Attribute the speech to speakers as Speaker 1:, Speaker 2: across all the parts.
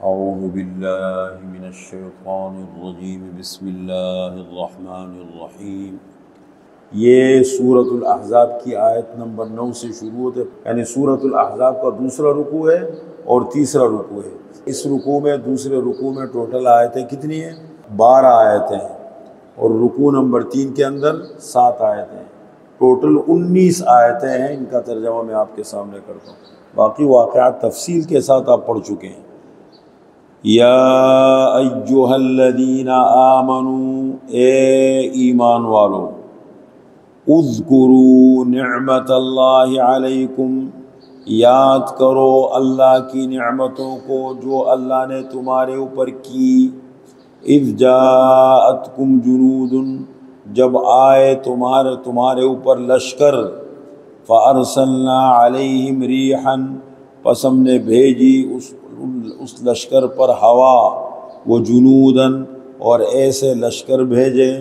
Speaker 1: اعوذ باللہ من الشیطان الرجیم بسم اللہ الرحمن الرحیم۔ یہ سورۃ الاحزاب کی آیت نمبر 9 سے شروع ہوتے، یعنی سورۃ الاحزاب کا دوسرا رکوع ہے اور تیسرا رکوع ہے۔ اس رکوع میں، دوسرے رکوع میں ٹوٹل آیتیں کتنی ہیں؟ 12 آیتیں ہیں، اور رکوع نمبر 3 کے اندر 7 آیتیں ہیں۔ ٹوٹل 19 آیتیں ہیں۔ ان کا ترجمہ میں آپ کے سامنے کرتا ہوں، باقی واقعات تفصیل کے ساتھ آپ پڑھ چکے ہیں۔ یا ایہا الذین آمنوا، اے ایمان والو، اذکروا نعمت اللہ علیکم، یاد کرو اللہ کی نعمتوں کو جو اللہ نے تمہارے اوپر کی۔ اذ جاءتکم جنود، جب آئے تمہارے اوپر لشکر، فارسلنا علیہم ریحا، پس ہم نے بھیجی اس لشکر پر ہوا، وجنوداً، اور ایسے لشکر بھیجے،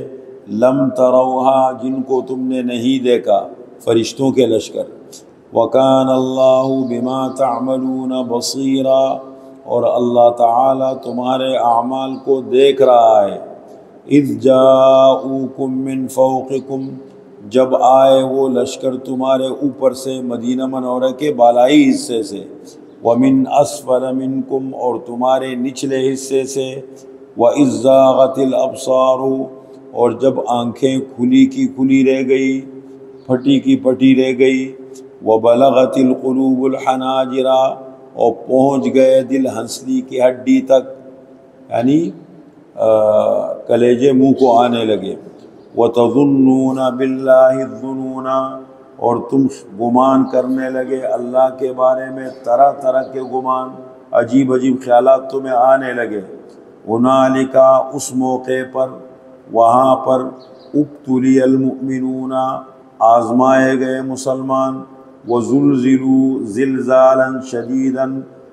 Speaker 1: لم تروہا، جن کو تم نے نہیں دیکھا، فرشتوں کے لشکر۔ وکان اللہ بما تعملون بصیرا، اور اللہ تعالیٰ تمہارے اعمال کو دیکھ رہا ہے۔ اذ جاؤکم من فوقکم، جب آئے وہ لشکر تمہارے اوپر سے، مدینہ منورہ کے بالائی حصے سے، وَمِنْ أَسْفَلَ مِنْكُمْ، اور تمہارے نچلے حصے سے، وَإِذْ زَاغَتِ الْأَبْصَارُ، اور جب آنکھیں کھلی کی کھلی رہ گئی، پھٹی کی پھٹی رہ گئی، وَبَلَغَتِ الْقُلُوبُ الْحَنَاجِرَ، اور پہنچ گئے دل ہنسلی کی ہڈی تک، یعنی کلیجے منہ کو آنے لگے۔ وَتَظُنُّونَ بِاللَّهِ الظُّنُونَ، اور تم گمان کرنے لگے اللہ کے بارے میں طرح طرح کے گمان، عجیب عجیب خیالات تمہیں آنے لگے۔ ہنالک، اس موقع پر، وہاں پر، ابتلی المؤمنون، آزمائے گئے مسلمان، وزلزلوا زلزالا شدیدا،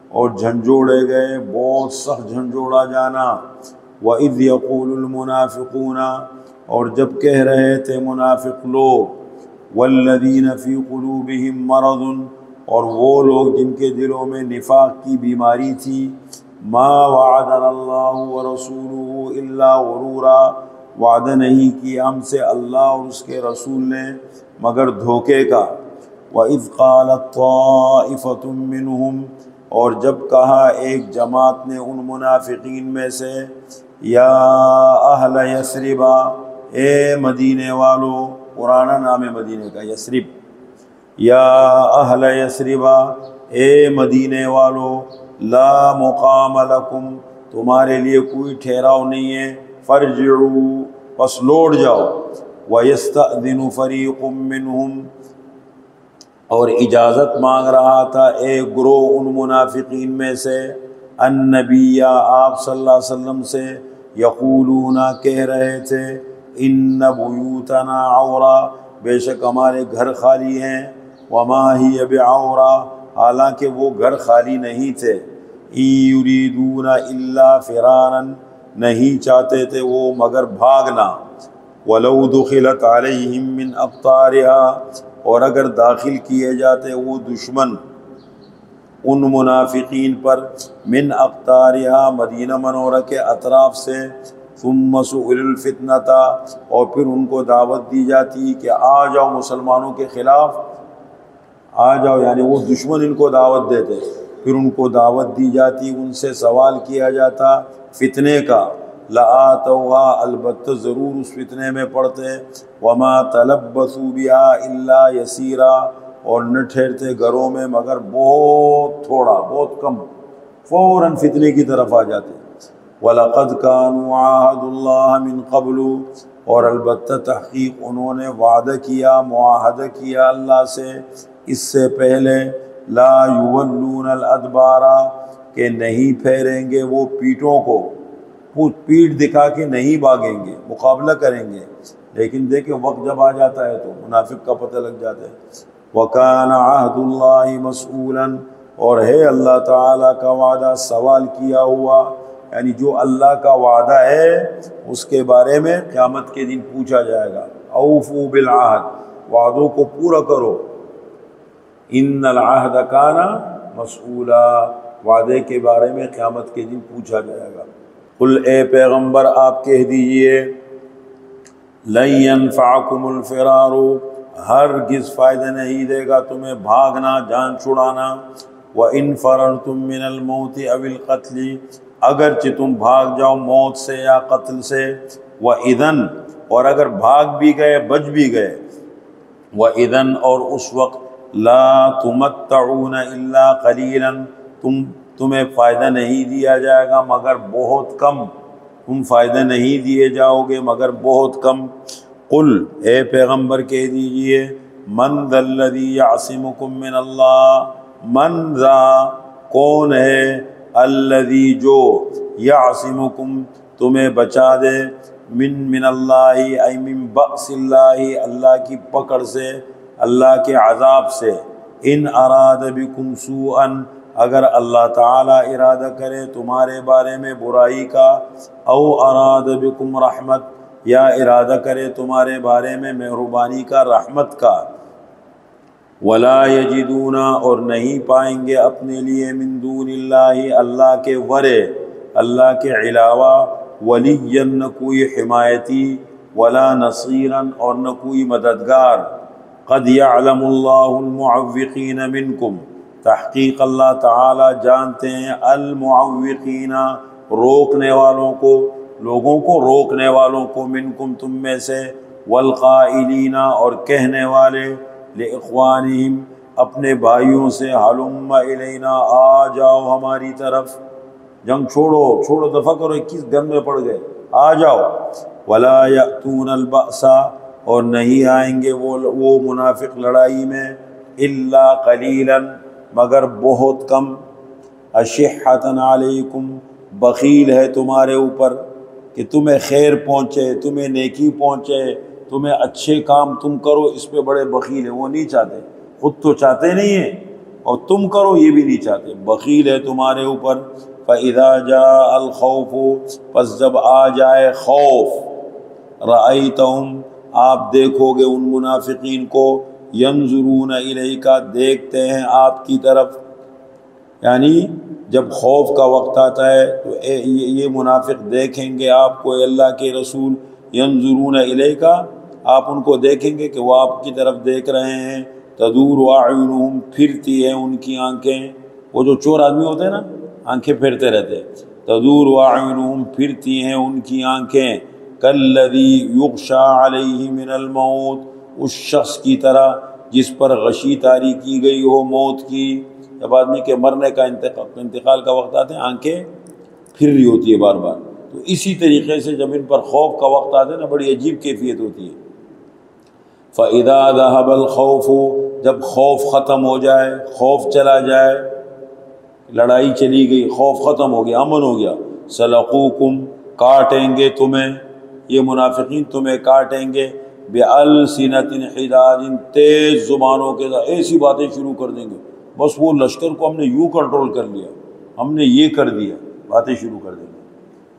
Speaker 1: اور جھنجھوڑے گئے بہت سخت جھنجھوڑا جانا۔ وَإِذْ يَقُولُ الْمُنَافِقُونَ، اور جب کہہ رہے تھے منافق لوگ، وَالَّذِينَ فِي قُلُوبِهِم مَّرَضٌ، اور وہ لوگ جن کے دلوں میں نفاق کی بیماری تھی، مَا وَعَدَنَا اللَّهُ وَرَسُولُهُ إِلَّا غُرُورًا، وعدہ نہیں کیا ہم سے اللہ اور اس کے رسول نے مگر دھوکے کا۔ وَإِذْ قَالَتْ طَائِفَةٌ مِّنْهُمْ، اور جب کہا ایک جماعت نے ان منافقین میں سے، یا اہل یثرب، اے مدینے والو، پرانا نام ہے مدینے کا یثرب، یا اہل یثرب، اے مدینے والو، لا مقام لکم، تمہارے لیے کوئی ٹھہراؤ نہیں ہے، فرجعوا، پس لوٹ جاؤ۔ وَيَسْتَأْذِنُ فَرِيقٌ مِّنْهُمْ، اور اجازت مانگ رہا تھا ایک گروہ ان منافقین میں سے، النبی، آپ صلی اللہ علیہ وسلم سے، یقولون، کہہ رہے تھے، ان بیوتنا عورہ، بے شک ہمارے گھر خالی ہیں، وما ہی بعورہ، حالانکہ وہ گھر خالی نہیں تھے، ان یریدون الا فرارا، نہیں چاہتے تھے وہ مگر بھاگنا، ولو دخلت علیہم من اقطارها، اور اگر داخل کیے جاتے وہ دشمن ان منافقین پر، من اقطارها، مدینہ منورہ کے اطراف سے، ثم سئلوا الفتنۃ، اور پھر ان کو دعوت دی جاتی کہ آ جاؤ مسلمانوں کے خلاف، آ جاؤ، یعنی وہ دشمن ان کو دعوت دیتے، پھر ان کو دعوت دی جاتی، ان سے سوال کیا جاتا فتنے کا، لآتوها، البتہ ضرور اس فتنے میں پڑتے، وما تلبثوا بها الا یسیرا، اور نہ ٹھہرتے گھروں میں مگر بہت تھوڑا، بہت کم، فوراً فتنے کی طرف آ جاتے۔ وَلَقَدْ كَانُوا عَاهَدُوا اللَّهَ مِنْ قَبْلُ، اور البتہ تحقیق انہوں نے وعدہ کیا، معاہدہ کیا اللہ سے اس سے پہلے، لا يُوَلُّونَ الْأَدْبَارَ، کہ نہیں پھیریں گے وہ پیٹوں کو، پیٹ دکھا کے نہیں بھاگیں گے، مقابلہ کریں گے، لیکن دیکھیں وقت جب آ جاتا ہے تو منافق کا پتہ لگ جاتا ہے۔ وَكَانَ عَهْدُ اللَّهِ مَسْئُولًا، اور ہے اللہ تعالیٰ کا وعدہ سوال کیا ہوا، یعنی جو اللہ کا وعدہ ہے اس کے بارے میں قیامت کے دن پوچھا جائے گا۔ اوفوا بالعہد، وعدوں کو پورا کرو، ان العہد کان مسئولا، وعدے کے بارے میں قیامت کے دن پوچھا جائے گا۔ قل اے پیغمبر آپ کہہ دیجئے لن ينفعکم الفرار، ہرگز فائدہ نہیں دے گا تمہیں بھاگنا، جان چھڑانا، وَإِن فَرَرْتُم مِّنَ الْمَوْتِ أَوِ الْقَتْلِ، اگرچہ تم بھاگ جاؤ موت سے یا قتل سے، وَإِذًا، اور اگر بھاگ بھی گئے بچ بھی گئے، وَإِذًا، اور اس وقت لَا تُمَتَّعُونَ إِلَّا قَلِيلًا، تمہیں فائدہ نہیں دیا جائے گا مگر بہت کم، تم فائدہ نہیں دیے جاؤ گے مگر بہت کم۔ قل اے پیغمبر کہہ دیجئے من ذا الذی یعصمکم من اللہ، من ذا کون ہے، الذی جو، یعصمکم تمہیں بچا دے، من اللہ ای من بأس اللہ، اللہ کی پکڑ سے، اللہ کے عذاب سے، ان اراد بکم سوءا، اگر اللہ تعالیٰ ارادہ کرے تمہارے بارے میں برائی کا، او اراد بکم رحمت، یا ارادہ کرے تمہارے بارے میں مہربانی کا، رحمت کا، ولا یجدون، اور نہیں پائیں گے اپنے لیے، من دون اللہ، اللہ کے ورے، اللہ کے علاوہ، ولیًا، نہ کوئی حمایتی، ولا نصیرا، اور نہ کوئی مددگار۔ قد یعلم اللہ المعوقین منکم، تحقیق اللہ تعالی جانتے ہیں المعوقین، روکنے والوں کو، لوگوں کو روکنے والوں کو، منکم تم میں سے، والقائلین، اور کہنے والے، لاخوانہم اپنے بھائیوں سے، ہلم الینا، آ جاؤ ہماری طرف، جنگ چھوڑو دفع کرو، 21 گن میں پڑ گئے، آ جاؤ۔ ولا یأتون البأس، اور نہیں آئیں گے وہ منافق لڑائی میں، الا قلیلا، مگر بہت کم، اشحۃ علیکم، بخیل ہے تمہارے اوپر، کہ تمہیں خیر پہنچے، تمہیں نیکی پہنچے، تمہیں اچھے کام تم کرو، اس پہ بڑے بخیل ہیں، وہ نہیں چاہتے، خود تو چاہتے نہیں ہیں، اور تم کرو یہ بھی نہیں چاہتے، بخیل ہے تمہارے اوپر۔ فَإِذَا جَاءَ الْخَوْفُ، پس جب آ جائے خوف، رَأَيْتَهُمْ، آپ دیکھو گے ان منافقین کو، يَنظُرُونَ إِلَيْكَ، دیکھتے ہیں آپ کی طرف، یعنی جب خوف کا وقت آتا ہے تو یہ منافق دیکھیں گے آپ کو، اللہ کے رسول، يَنظُرُونَ إِلَيْكَ، آپ ان کو دیکھیں گے کہ وہ آپ کی طرف دیکھ رہے ہیں، تدور اعینہم، پھرتی ہیں ان کی آنکھیں، وہ جو چور آدمی ہوتے ہیں نا آنکھیں پھیرتے رہتے، تدور اعینہم، پھرتی ہیں ان کی آنکھیں، کالذی یغشی علیہ من الموت، اس شخص کی طرح جس پر غشی طاری کی گئی ہو موت کی، جب آدمی کے مرنے کا انتقال کا وقت آتے ہیں آنکھیں پھر رہی ہوتی ہے بار بار، تو اسی طریقے سے جب ان پر خوف کا وقت آتا ہے نا بڑی عجیب کیفیت ہوتی ہے۔ فَإِذَا ذَهَبَ الْخَوْفُ، جب خوف ختم ہو جائے، خوف چلا جائے، لڑائی چلی گئی، خوف ختم ہو گیا، امن ہو گیا، سَلَقُوكُمْ، کاٹیں گے تمہیں، یہ منافقین تمہیں کاٹیں گے، بِأَلْسِنَةٍ حِدَادٍ، تیز زبانوں کے ساتھ ایسی باتیں شروع کر دیں گے، بس وہ لشکر کو ہم نے یوں کنٹرول کر لیا، ہم نے یہ کر دیا، باتیں شروع کر دیں گے۔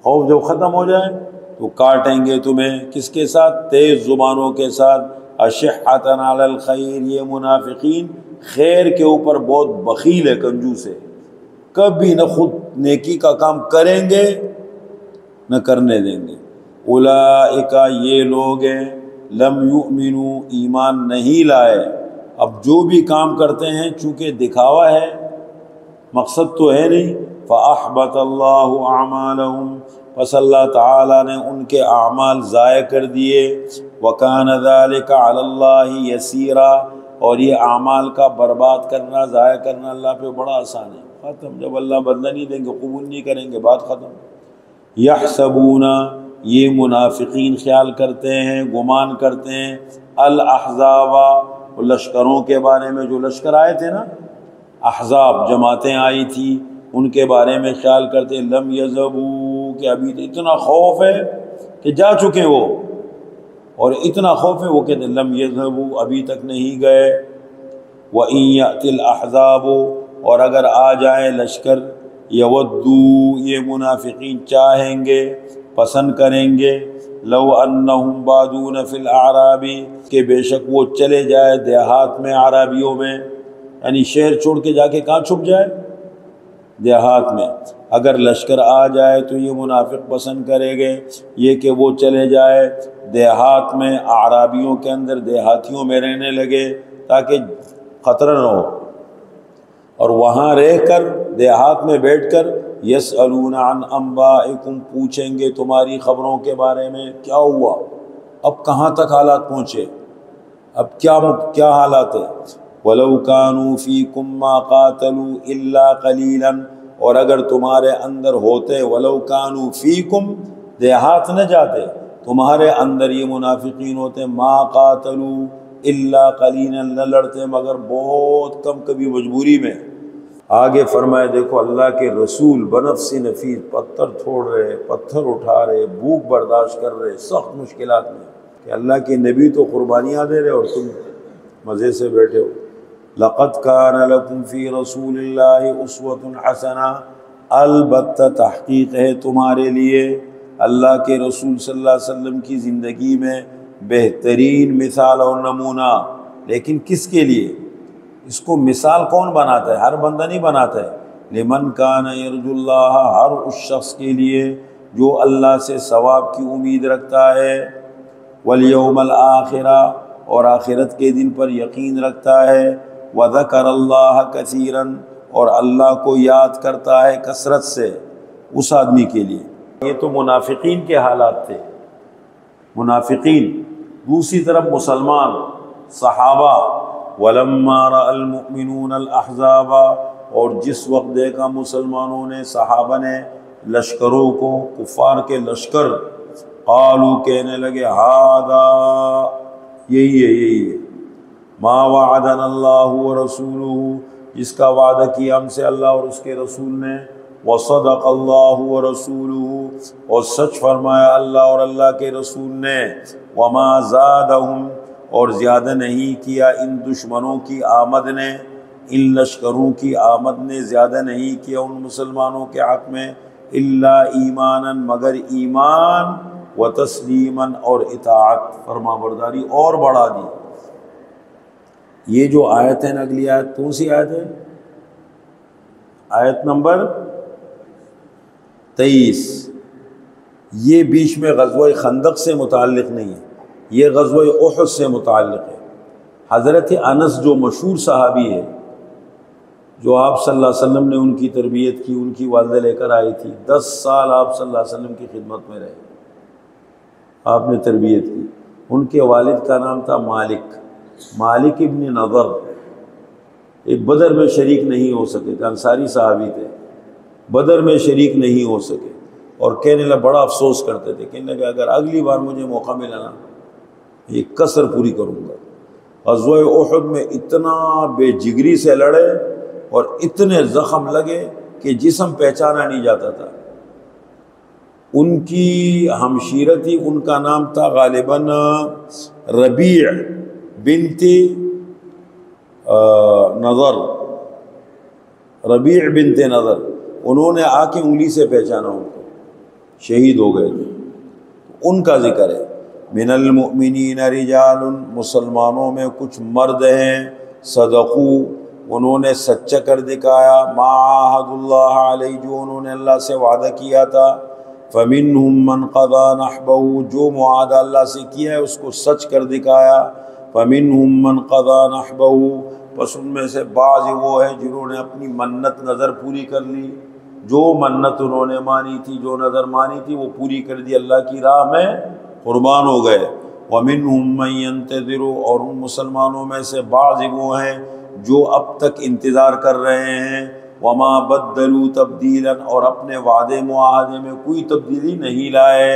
Speaker 1: خوف جب ختم ہو جائے تو کاٹیں گے تمہیں، کس کے ساتھ؟ تیز زبانوں کے ساتھ، اشحۃ علی الخیر، یہ منافقین خیر کے اوپر بہت بخیل ہے، کنجوس ہے، کبھی نہ خود نیکی کا کام کریں گے نہ کرنے دیں گے۔ اولئک، یہ لوگ ہیں، لم یؤمنوا، ایمان نہیں لائے، اب جو بھی کام کرتے ہیں چونکہ دکھاوا ہے، مقصد تو ہے نہیں، فاحبط اللہ اعمالہم، پس اللہ تعالیٰ نے ان کے اعمال ضائع کر دیے، وکان ذلک علی اللہ یسیرا، اور یہ اعمال کا برباد کرنا، ضائع کرنا اللہ پہ بڑا آسان ہے، ختم، جب اللہ بدلہ نہیں دیں گے، قبول نہیں کریں گے، بات ختم۔ یحسبون، یہ منافقین خیال کرتے ہیں، گمان کرتے ہیں، الاحزاب، لشکروں کے بارے میں، جو لشکر آئے تھے نا، احزاب جماعتیں آئی تھی، ان کے بارے میں خیال کرتے ہیں، لم یذهبوا، کہ ابھی تو اتنا خوف ہے کہ جا چکے وہ، اور اتنا خوف ہے وہ کہتے ہیں لم یذهبوا، ابھی تک نہیں گئے، وَإِن يَأْتِ الْأَحْزَابُ، اور اگر آ جائے لشکر، یودوا، یہ منافقین چاہیں گے، پسند کریں گے، لو انہم بادون فی الاعراب، کہ بے شک وہ چلے جائے دیہات میں، عرابیوں میں، یعنی شہر چھوڑ کے جا کے کہاں چھپ جائے، دیہات میں اگر لشکر آ جائے تو یہ منافق پسند کرے گے یہ کہ وہ چلے جائے دیہات میں، اعرابیوں کے اندر، دیہاتیوں میں رہنے لگے تاکہ خطرہ نہ ہو، اور وہاں رہ کر دیہات میں بیٹھ کر یسألون عن انبائکم، پوچھیں گے تمہاری خبروں کے بارے میں، کیا ہوا، اب کہاں تک حالات پہنچے، اب کیا حالات ہے۔ وَلَوْ كَانُوا فِيكُمْ مَا قَاتَلُوا إِلَّا قَلِيلًا، اور اگر تمہارے اندر ہوتے، وَلَوْ كَانُوا فِيكُمْ، دیہات نہ جاتے، تمہارے اندر یہ منافقین ہوتے، مَا قَاتَلُوا إِلَّا قَلِيلًا، نہ لڑتے مگر بہت کم، کبھی مجبوری میں۔ آگے فرمائے دیکھو اللہ کے رسول بنفس نفیس پتھر توڑ رہے، پتھر اٹھا رہے، بھوک برداشت کر رہے سخت مشکلات میں، کہ اللہ کے نبی تو قربانیاں دے رہے اور تم مزے سے بیٹھے ہو۔ لَقَدْ كَانَ لَكُمْ فِي رَسُولِ اللَّهِ أُسْوَةٌ حَسَنَةٌ، البتہ تحقیق ہے تمہارے لیے اللہ کے رسول صلی اللہ علیہ وسلم کی زندگی میں بہترین مثال اور نمونہ، لیکن کس کے لیے؟ اس کو مثال کون بناتا ہے؟ ہر بندہ نہیں بناتا ہے۔ لمن کان یرجو اللہ، ہر اس شخص کے لیے جو اللہ سے ثواب کی امید رکھتا ہے، والیوم الآخرہ، اور آخرت کے دن پر یقین رکھتا ہے، وذکر اللہ کثیرا، اور اللہ کو یاد کرتا ہے کثرت سے، اس آدمی کے لیے۔ یہ تو منافقین کے حالات تھے، منافقین۔ دوسری طرف مسلمان صحابہ، وَلَمَّا رَأَى الْمُؤْمِنُونَ الْأَحْزَابَ، اور جس وقت دیکھا مسلمانوں نے، صحابہ نے لشکروں کو، کفار کے لشکر، قالوا، کہنے لگے، ہذا، یہی ہے ما وعدنا اللہ ورسولہ، جس کا وعدہ کیا ہم سے اللہ اور اس کے رسول نے، وصدق اللہ ورسولہ، اور سچ فرمایا اللہ اور اللہ کے رسول نے، وما زادہم، اور زیادہ نہیں کیا ان دشمنوں کی آمد نے، ان لشکروں کی آمد نے زیادہ نہیں کیا ان مسلمانوں کے حق میں، الا ایمانا، مگر ایمان، و تسلیما، اور اطاعت، فرما برداری اور بڑھا دی۔ یہ جو آیت ہے نا، اگلی آیت کون سی آیت ہے؟ آیت نمبر 23۔ یہ بیچ میں غزوہ خندق سے متعلق نہیں ہے، یہ غزوہ احد سے متعلق ہے۔ حضرت انس جو مشہور صحابی ہے، جو آپ صلی اللہ علیہ وسلم نے ان کی تربیت کی، ان کی والدہ لے کر آئی تھی، 10 سال آپ صلی اللہ علیہ وسلم کی خدمت میں رہے، آپ نے تربیت کی۔ ان کے والد کا نام تھا مالک ابن نضر، ایک بدر میں شریک نہیں ہو سکے تھے، انصاری صحابی تھے، بدر میں شریک نہیں ہو سکے، اور کہنے لگا، بڑا افسوس کرتے تھے، کہنے لگا اگر اگلی بار مجھے موقع ملا نا، یہ کسر پوری کروں گا۔ غزوہ احد میں اتنا بے جگری سے لڑے اور اتنے زخم لگے کہ جسم پہچانا نہیں جاتا تھا۔ ان کی ہمشیرہ تھی، ان کا نام تھا غالباً ربیع بنت نظر، ربیع بنت نظر، انہوں نے آ کے انگلی سے پہچانا، ان کو شہید ہو گئے تھے۔ ان کا ذکر ہے، من المؤمنین رجال، مسلمانوں میں کچھ مرد ہیں، صدقوا، انہوں نے سچا کر دکھایا، ما عاہد اللہ علیہ، جو انہوں نے اللہ سے وعدہ کیا تھا، فمنہم من قضى نحبہ، جو معاہدہ اللہ سے کیا ہے اس کو سچ کر دکھایا، فمنہم من قضى نحبہ، پس ان میں سے بعض وہ ہیں جنہوں نے اپنی منت نظر پوری کر لی، جو منت انہوں نے مانی تھی، جو نظر مانی تھی وہ پوری کر دی، اللہ کی راہ میں قربان ہو گئے۔ وَمِنْهُمْ مَنْ يَنْتَظِرُ، اور ان مسلمانوں میں سے بعض وہ ہیں جو اب تک انتظار کر رہے ہیں، وَمَا بَدَّلُوا تَبْدِيلًا، اور اپنے وعدے معاہدے میں کوئی تبدیلی نہیں لائے،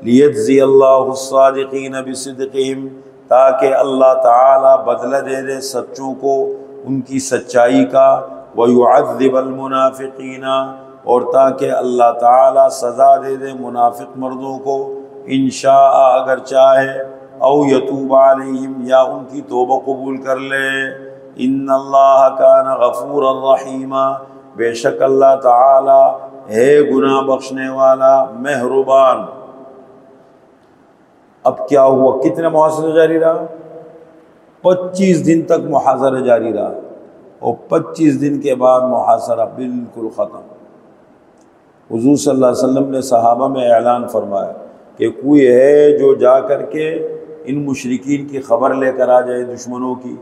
Speaker 1: لِيَجْزِيَ اللَّهُ الصَّادِقِينَ بِصِدْقِهِمْ، تاکہ اللہ تعالیٰ بدلہ دے دے سچوں کو ان کی سچائی کا، وَيُعَذِّبَ الْمُنَافِقِينَ، اور تاکہ اللہ تعالیٰ سزا دے دے منافق مردوں کو، انشاء، اگر چاہے، او یتوب علیہم، یا ان کی توبہ قبول کر لے، ان اللہ کان غفورا رحیما، بے شک اللہ تعالی ہے گناہ بخشنے والا، مہربان۔ اب کیا ہوا؟ کتنا محاصرہ جاری رہا؟ 25 دن تک محاصرہ جاری رہا۔ اور 25 دن کے بعد محاصرہ بالکل ختم۔ حضور صلی اللہ علیہ وسلم نے صحابہ میں اعلان فرمایا کہ کوئی ہے جو جا کر کے ان مشرکین کی خبر لے کر آ جائے دشمنوں کی؟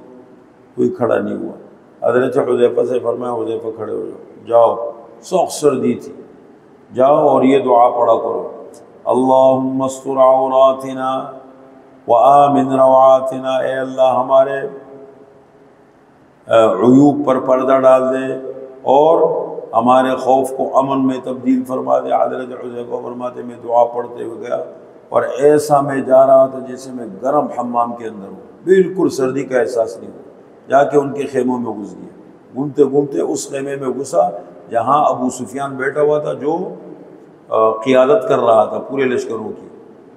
Speaker 1: کوئی کھڑا نہیں ہوا۔ حضرت حذیفہ سے فرمایا حذیفہ کھڑے ہو جاؤ، سخت سردی تھی، جاؤ اور یہ دعا پڑھا کرو، اللہم استر عوراتنا وآمن روعاتنا، اے اللہ ہمارے عیوب پر پردہ ڈال دے اور ہمارے خوف کو امن میں تبدیل فرما دے۔ حضرت حذیفہ فرماتے میں دعا پڑھتے ہوئے گیا اور ایسا میں جا رہا تھا جیسے میں گرم حمام کے اندر ہوں، بالکل سردی کا احساس نہیں ہوا۔ جا کے ان کے خیموں میں گھس گیا، گھومتے گھومتے اس خیمے میں گھسا جہاں ابو سفیان بیٹھا ہوا تھا، جو قیادت کر رہا تھا پورے لشکروں کی،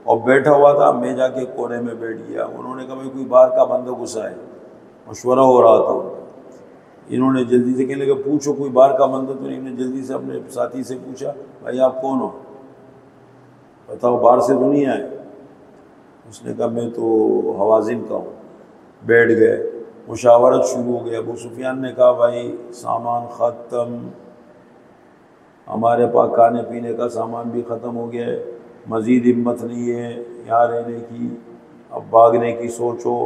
Speaker 1: اور بیٹھا ہوا تھا۔ میں جا کے کونے میں بیٹھ گیا۔ انہوں نے کہا بھائی کوئی باہر کا بندہ گھسا ہے، مشورہ ہو رہا تھا۔ انہوں نے جلدی سے کہنے لگا پوچھو کوئی باہر کا بندہ تو نہیں۔ انہوں نے جلدی سے اپنے ساتھی سے پوچھا بھائی آپ کون ہو، بتاؤ باہر سے تو نہیں آئے؟ اس نے کہا میں تو حوازن کا ہوں۔ بیٹھ گئے، مشاورت شروع ہو گئی۔ ابو سفیان نے کہا بھائی سامان ختم، ہمارے پاس کھانے پینے کا سامان بھی ختم ہو گیا ہے، مزید ہمت نہیں ہے یہاں رہنے کی، اب بھاگنے کی سوچو۔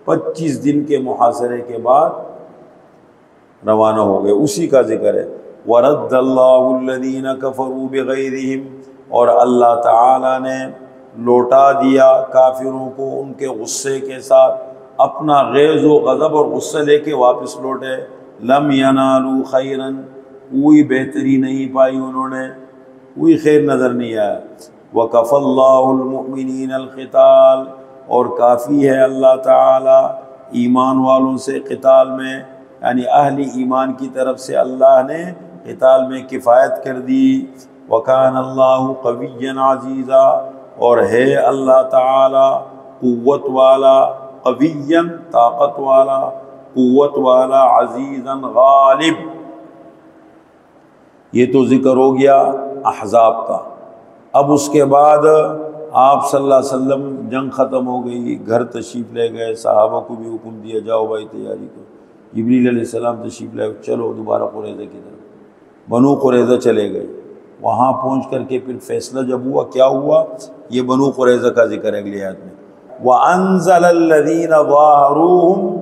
Speaker 1: 25 دن کے محاصرے کے بعد روانہ ہو گئے۔ اسی کا ذکر ہے وَرَدَّ اللَّهُ الَّذِينَ كَفَرُوا بِغَيْظِهِمْ، اور اللہ تعالیٰ نے لوٹا دیا کافروں کو ان کے غصے کے ساتھ، اپنا غیظ و غضب اور غصہ لے کے واپس لوٹے۔ لَمْ يَنَالُوا خَيْرًا، کوئی بہتری نہیں پائی انہوں نے، کوئی خیر نظر نہیں آیا۔ وَكَفَى اللَّهُ الْمُؤْمِنِينَ الْقِتَالَ، اور کافی ہے اللہ تعالیٰ ایمان والوں سے قتال میں، یعنی اہل ایمان کی طرف سے اللہ نے قتال میں کفایت کر دی۔ وَكَانَ اللَّهُ قَوِيًّا عَزِيزًا، اور ہے اللہ تعالیٰ قوت والا، قویًا طاقت والا، قوت والا، عزیزاً غالب۔ یہ تو ذکر ہو گیا احزاب کا۔ اب اس کے بعد آپ صلی اللہ علیہ وسلم جنگ ختم ہو گئی، گھر تشریف لے گئے، صحابہ کو بھی حکم دیا جاؤ بھائی تیاری کرو۔ جبریل علیہ السلام تشریف لے چلو دوبارہ قریظہ کی طرف۔ بنو قریظہ چلے گئے، وہاں پہنچ کر کے پھر فیصلہ جب ہوا، کیا ہوا یہ بنو قریظہ کا ذکر ہے اگلی آیت میں۔ وَأَنزَلَ الَّذِينَ ظَاهَرُوهُمْ،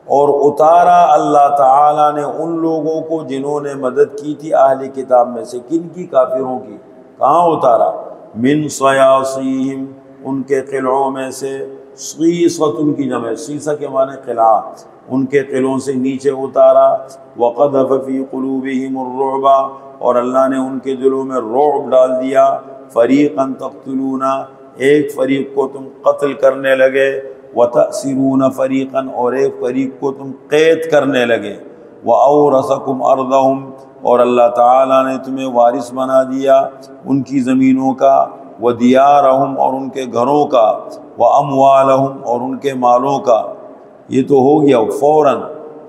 Speaker 1: اور اتارا اللہ تعالیٰ نے ان لوگوں کو جنہوں نے مدد کی تھی اہل کتاب میں سے۔ کن کی؟ کافروں کی۔ کہاں اتارا؟ من صیاصیہم، ان کے قلعوں میں سے۔ صیصۃ کی جمع، صیصہ کے معنی قلعہ، ان کے قلعوں سے نیچے اتارا۔ وقذف فی قلوبہم الرعب، اور اللہ نے ان کے دلوں میں رعب ڈال دیا۔ فریقا تقتلون، ایک فریق کو تم قتل کرنے لگے، وتأسرون فریقا، اور ایک فریق کو تم قید کرنے لگے۔ وأورثکم ارضہم، اور اللہ تعالیٰ نے تمہیں وارث بنا دیا ان کی زمینوں کا۔ ودیارہم، اور ان کے گھروں کا۔ واموالہم، اور ان کے مالوں کا۔ یہ تو ہو گیا فوراً۔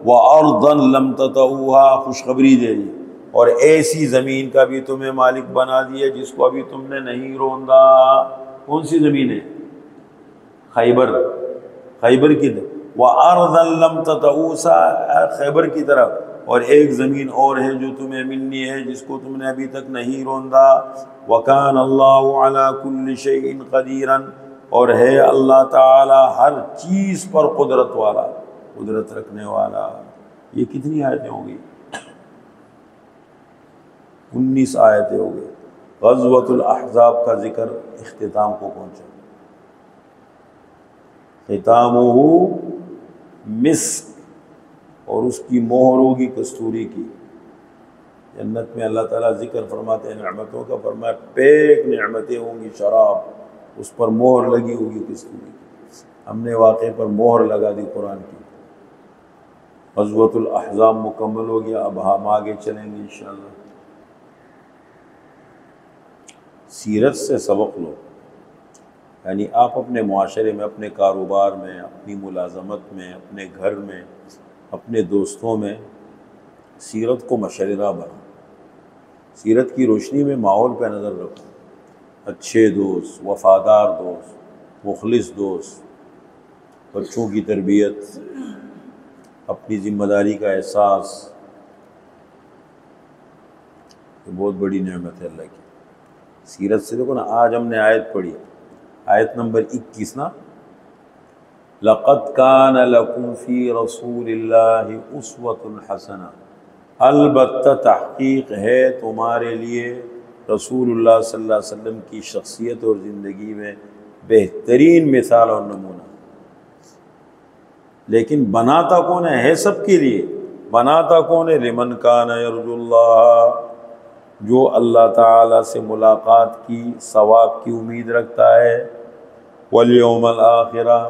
Speaker 1: وارضا لم تطئوها، خوشخبری دے دی، اور ایسی زمین کا بھی تمہیں مالک بنا دیا جس کو ابھی تم نے نہیں روندا۔ کون سی زمین ہے؟ خیبر، خیبر کی طرف۔ وارضا لم تطئوها، خیبر کی طرف، اور ایک زمین اور ہے جو تمہیں ملنی ہے جس کو تم نے ابھی تک نہیں روندا۔ وَكَانَ اللَّهُ عَلَى كُلِّ شَيْءٍ قَدِيرًا، اور ہے اللہ تعالی ہر چیز پر قدرت والا، قدرت رکھنے والا۔ یہ کتنی آیتیں ہو گئی؟ 19 آیتیں ہو گئی۔ غزوۃ الاحزاب کا ذکر اختتام کو پہنچا۔ ختامہ مسک، اور اس کی مہر ہوگی کستوری کی۔ جنت میں اللہ تعالیٰ ذکر فرماتے ہیں نعمتوں کا، فرمایا پیک نعمتیں ہوں گی، شراب اس پر مہر لگی ہوگی کستوری کی۔ ہم نے واقعے پر مہر لگا دی قرآن کی۔ غزوۃ الاحزاب مکمل ہو گیا۔ اب ہم آگے چلیں گے انشاءاللہ۔ سیرت سے سبق لو، یعنی آپ اپنے معاشرے میں، اپنے کاروبار میں، اپنی ملازمت میں، اپنے گھر میں، اپنے دوستوں میں سیرت کو مشررہ بنا، سیرت کی روشنی میں ماحول پہ نظر رکھو۔ اچھے دوست، وفادار دوست، مخلص دوست، بچوں کی تربیت، اپنی ذمہ داری کا احساس، یہ بہت بڑی نعمت ہے اللہ کی۔ سیرت سے دیکھو نا، آج ہم نے آیت پڑھی، آیت نمبر 21 نا، لَقَدْ كَانَ لَكُمْ فِي رَسُولِ اللَّهِ أُسْوَةٌ حَسَنَةٌ، البتہ تحقیق ہے تمہارے لیے رسول اللہ صلی اللہ علیہ وسلم کی شخصیت اور زندگی میں بہترین مثال اور نمونہ۔ لیکن بناتا کون ہے سب کے لیے، بناتا کون ہے؟ لمن کان یرجو اللہ، جو اللہ تعالیٰ سے ملاقات کی، ثواب کی امید رکھتا ہے، والیوم الآخرہ،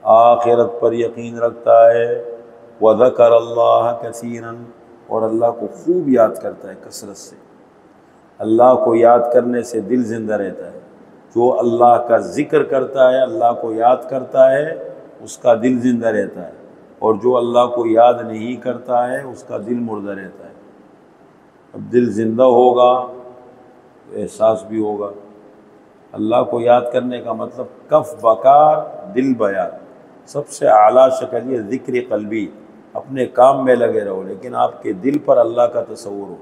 Speaker 1: آخرت پر یقین رکھتا ہے، وذکر اللہ کثیرا، اور اللہ کو خوب یاد کرتا ہے کثرت سے۔ اللہ کو یاد کرنے سے دل زندہ رہتا ہے۔ جو اللہ کا ذکر کرتا ہے، اللہ کو یاد کرتا ہے، اس کا دل زندہ رہتا ہے، اور جو اللہ کو یاد نہیں کرتا ہے اس کا دل مردہ رہتا ہے۔ اب دل زندہ ہوگا تو احساس بھی ہوگا۔ اللہ کو یاد کرنے کا مطلب کف بکار دل بیار، سب سے اعلیٰ شکل یہ ذکر قلبی، اپنے کام میں لگے رہو لیکن آپ کے دل پر اللہ کا تصور ہو۔